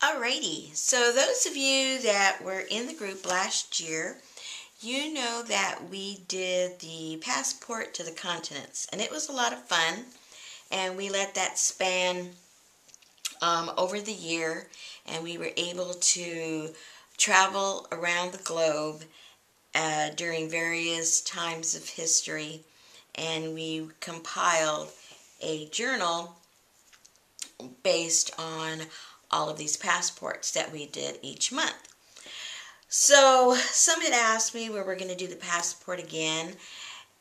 Alrighty, so those of you that were in the group last year, you know that we did the passport to the continents, and it was a lot of fun, and we let that span over the year, and we were able to travel around the globe during various times of history, and we compiled a journal based on all of these passports that we did each month. So some had asked me where we're going to do the passport again,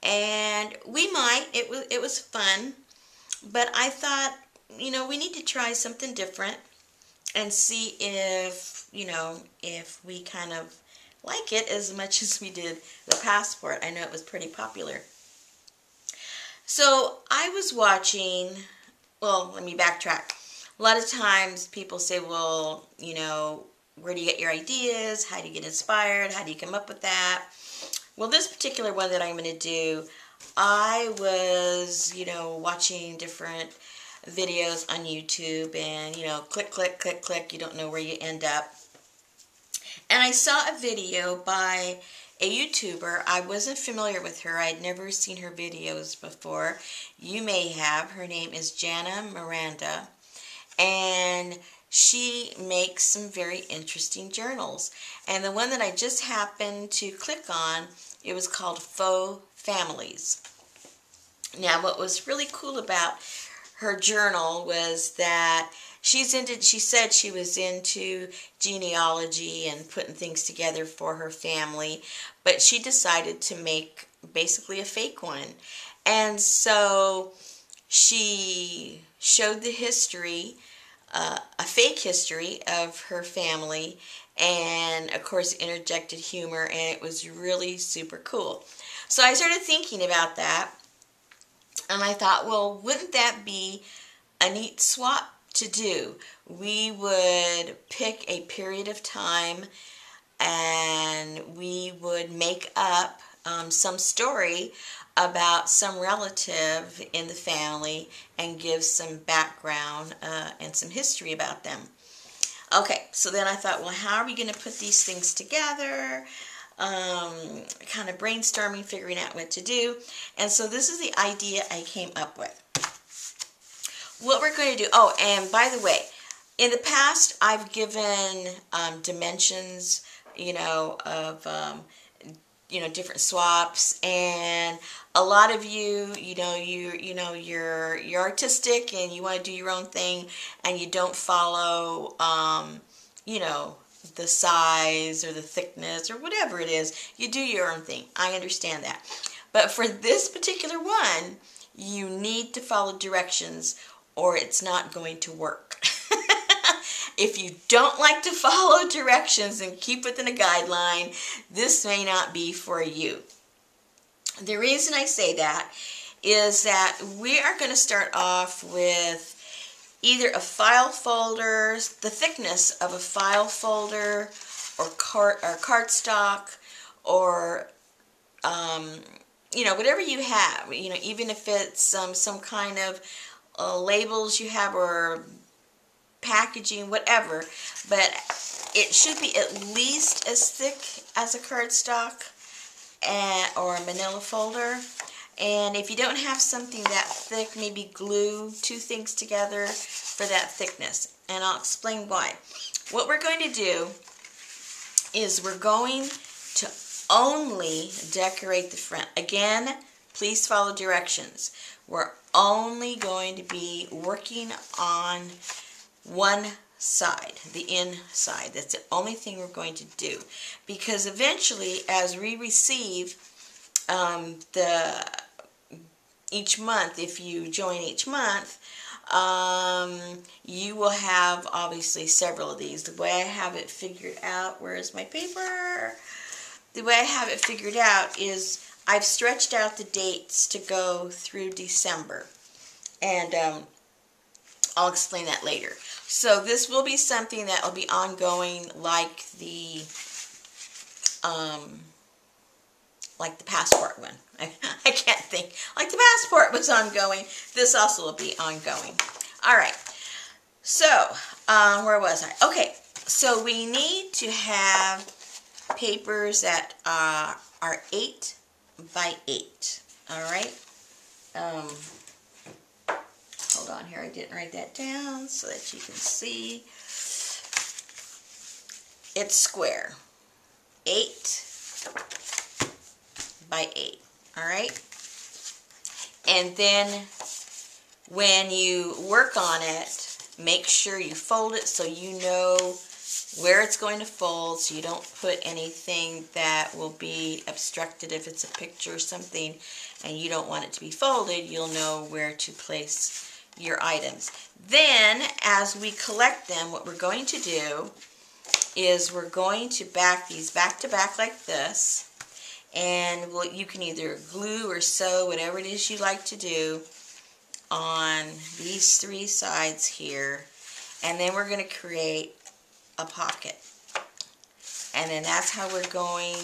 and we might. It was fun, but I thought, we need to try something different and see if we kind of like it as much as we did the passport. I know it was pretty popular. So I was watching, well, let me backtrack. A lot of times people say, well, where do you get your ideas? How do you get inspired? How do you come up with that? Well, this particular one that I'm going to do, I was, watching different videos on YouTube and, click, click, click, click. You don't know where you end up. And I saw a video by a YouTuber. I wasn't familiar with her. I had never seen her videos before. You may have. Her name is Jana Miranda. And she makes some very interesting journals. And the one that I just happened to click on, it was called Faux Families. Now, what was really cool about her journal was that she said she was into genealogy and putting things together for her family, but she decided to make basically a fake one. And so she showed the history, a fake history of her family, and of course interjected humor, and it was really super cool. So I started thinking about that, and I thought, well, wouldn't that be a neat swap to do? We would pick a period of time and we would make up some story about some relative in the family and give some background and some history about them. Okay, so then I thought, well, how are we going to put these things together? Kind of brainstorming, figuring out what to do. And so this is the idea I came up with. What we're going to do, oh, and by the way, in the past I've given dimensions, of different swaps, and a lot of you, you're artistic and you want to do your own thing, and you don't follow, the size or the thickness or whatever it is. You do your own thing. I understand that. But for this particular one, you need to follow directions or it's not going to work. If you don't like to follow directions and keep within a guideline, this may not be for you. The reason I say that is that we are going to start off with either a file folder, the thickness of a file folder, or cardstock, or whatever you have. Even if it's some kind of labels you have or packaging, whatever, but it should be at least as thick as a cardstock or a manila folder. And if you don't have something that thick, maybe glue two things together for that thickness. And I'll explain why. What we're going to do is we're going to only decorate the front. Again, please follow directions. We're only going to be working on one side, the inside. That's the only thing we're going to do. Because eventually, as we receive each month, if you join each month, you will have obviously several of these. The way I have it figured out, where's my paper? The way I have it figured out is I've stretched out the dates to go through December. And I'll explain that later. So this will be something that will be ongoing, like the passport one. I can't think. Like the passport was ongoing, this also will be ongoing. All right. So, where was I? Okay, so we need to have papers that are 8 by 8. All right. Hold on here. I didn't write that down so that you can see. It's square. 8 by 8. All right. And then when you work on it, make sure you fold it so you know where it's going to fold, so you don't put anything that will be obstructed. If it's a picture or something and you don't want it to be folded, you'll know where to place your items. Then, as we collect them, what we're going to do is we're going to back these back to back like this, and you can either glue or sew, whatever it is you like to do, on these 3 sides here, and then we're going to create a pocket. And then that's how we're going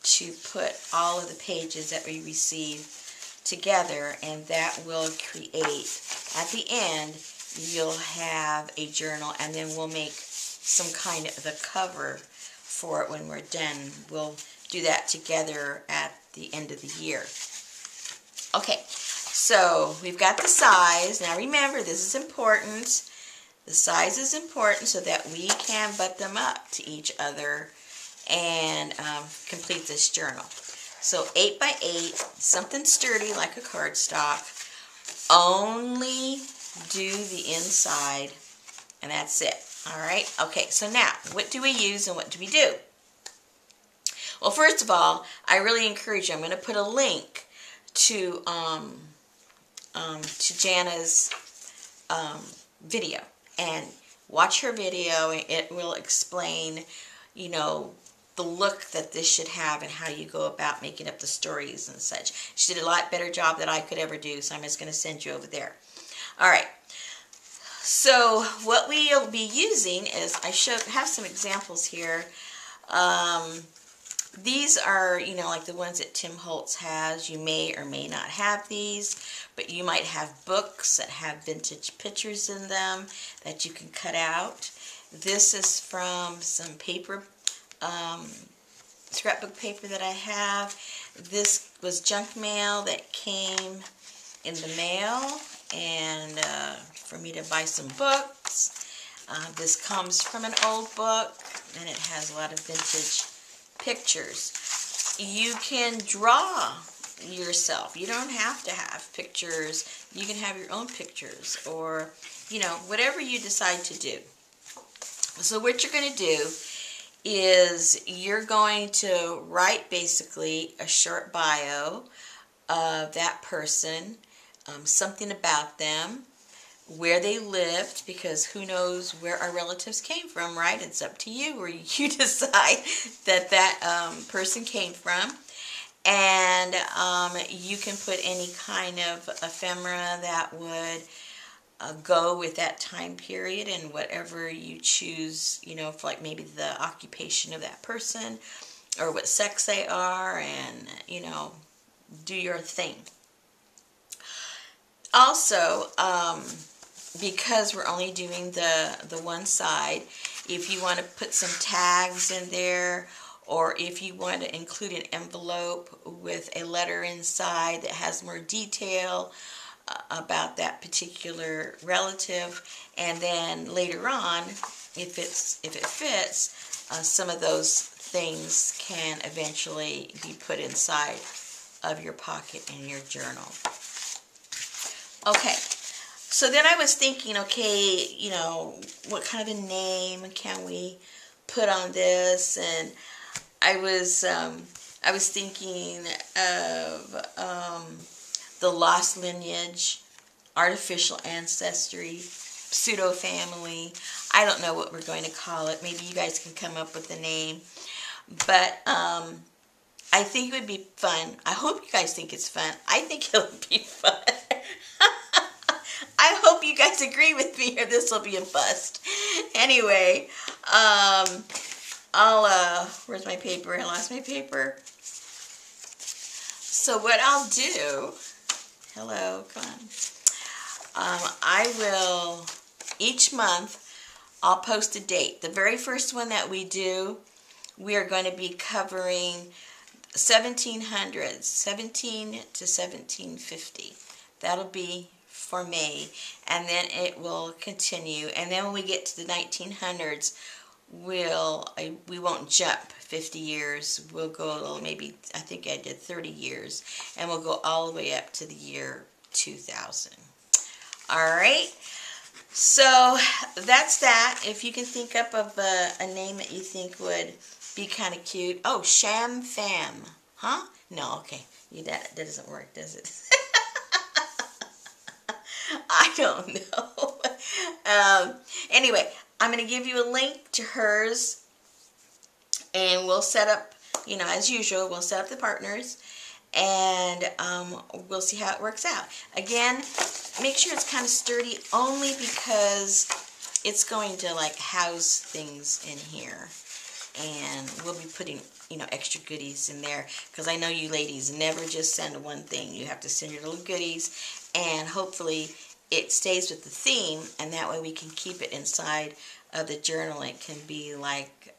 to put all of the pages that we receive together, and that will create, at the end, you'll have a journal, and then we'll make some kind of a cover for it when we're done. We'll do that together at the end of the year. Okay, so we've got the size. Now remember, this is important. The size is important so that we can butt them up to each other and complete this journal. So 8 by 8, something sturdy like a cardstock. Only do the inside, and that's it. All right. Okay. So now, what do we use and what do we do? Well, first of all, I really encourage you. I'm going to put a link to Jana's video, and watch her video. It will explain, you know, the look that this should have and how you go about making up the stories and such. She did a lot better job than I could ever do, so I'm just going to send you over there. All right. So what we'll be using is, have some examples here. These are, you know, like the ones that Tim Holtz has. You may or may not have these, but you might have books that have vintage pictures in them that you can cut out. This is from some paper, scrapbook paper that I have. This was junk mail that came in the mail, and for me to buy some books. This comes from an old book, and it has a lot of vintage pictures. You can draw yourself. You don't have to have pictures. You can have your own pictures, or, you know, whatever you decide to do. So what you're going to do is you're going to write basically a short bio of that person, something about them, where they lived, because who knows where our relatives came from, right? It's up to you where you decide that person came from. And you can put any kind of ephemera that would go with that time period, and whatever you choose, you know, for like maybe the occupation of that person or what sex they are, and, you know, do your thing. Also, because we're only doing the one side, if you want to put some tags in there, or if you want to include an envelope with a letter inside that has more detail about that particular relative, and then later on, if it fits, some of those things can eventually be put inside of your pocket in your journal. Okay. So then I was thinking, okay, you know, what kind of a name can we put on this? And I was thinking of the Lost Lineage, Artificial Ancestry, Pseudo Family. I don't know what we're going to call it. Maybe you guys can come up with a name. But I think it would be fun. I hope you guys think it's fun. I think it'll be fun. I hope you guys agree with me, or this will be a bust. Anyway, where's my paper? I lost my paper. So what I'll do, hello, come on. I will each month I'll post a date. The very first one that we do, we are going to be covering 1700s, 17 to 1750. That'll be for May, and then it will continue. And then when we get to the 1900s, we won't jump 50 years. We'll go maybe, I think I did 30 years, and we'll go all the way up to the year 2000. All right. So that's that. If you can think up of a name that you think would be kind of cute. Oh, Sham Fam. Huh? No, okay. That doesn't work, does it? I don't know. Anyway, I'm going to give you a link to hers, and we'll set up, as usual, we'll set up the partners, and we'll see how it works out. Again, make sure it's kind of sturdy, only because it's going to house things in here, and we'll be putting extra goodies in there, because I know you ladies never just send one thing. You have to send your little goodies, and hopefully it stays with the theme, and that way we can keep it inside of the journal. It can be like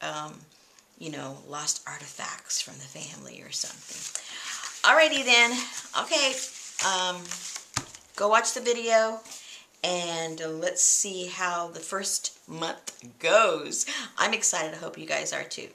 lost artifacts from the family or something. Alrighty then. Okay, go watch the video, and let's see how the first month goes. I'm excited. I hope you guys are too.